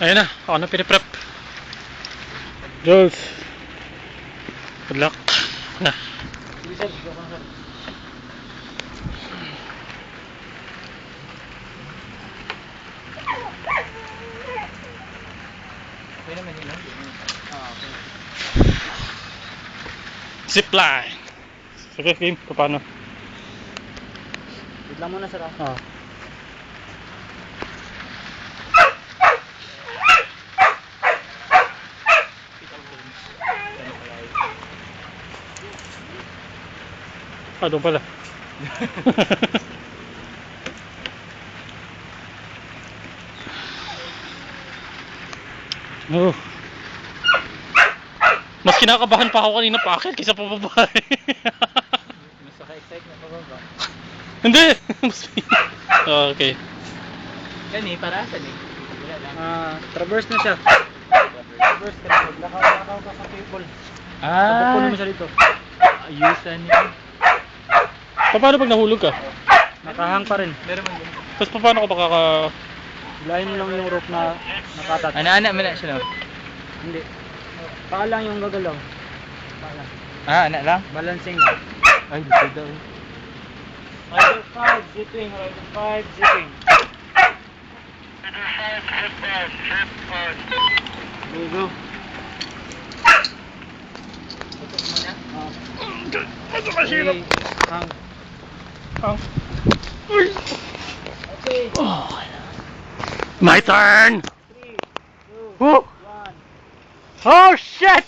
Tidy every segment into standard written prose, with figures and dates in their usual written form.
Ayun na, ako na piniprep. Jules. Good luck. Na. Zipline. Sige, game. Paano? Wait lang muna sir. Ah. Doon pala. Oh. Mas kinakabahan pa ako kanina pa akyat kaysa pababa. Mas naka-excite na pababa. Hindi. Okay. Yan eh, para saan eh? Wala lang. Traverse na siya. Traverse ka na. Maglakaw ka sa cable. Puno mo siya dito. Ayusan niya. Paano pag nahulog ka? Nakahang pa rin. Meron man yun. Tapos paano ka makaka... Hilahin mo lang yung rope na nakatat. Ana-ana mo na siya no? Hindi. Paa lang yung gagalaw. Paa lang. Ana lang? Balancing lang. Ay, gusto daw. Rider 5, zipping. Rider 5, zipping. There you go. Tutok mo na? Ito ka silap. Hang. Okay. Oh. My turn! 3, 2, Woo! 1. Oh shit!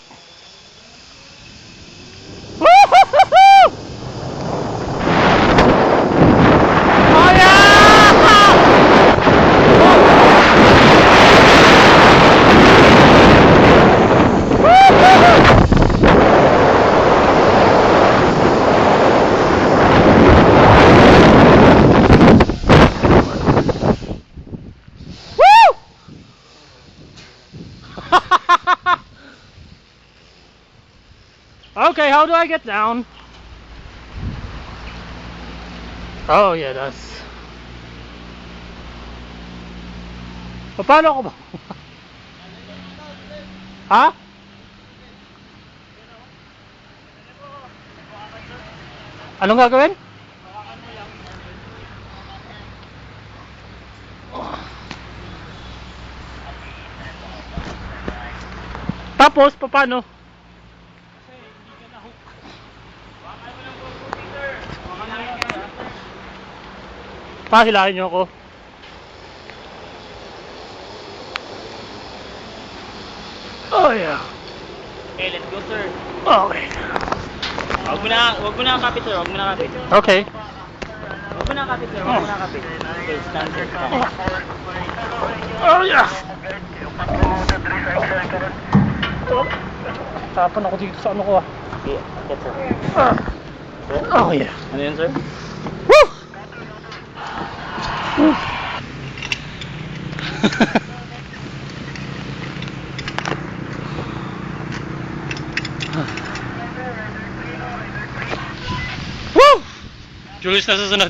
Woo-hoo-hoo-hoo! Oh yeah! Woo-hoo-hoo! Woo! Okay, how do I get down? Oh yeah, that's... Paano ako ba? Ha? Anong gagawin? Tapos, paano? Pahilahin niyo ako. Oh yeah. Okay, let's go sir. Okay. Wag mo na kapit sir, wag mo na kapit. Okay. Wag mo na kapit sir, wag mo na kapit. Okay, stand sir. Oh yeah. Tapan ako dito sa ano ko ah. Okay, okay sir. Oh yeah. Ano yun sir? Woo! Woo! Woo! Julius na susunod.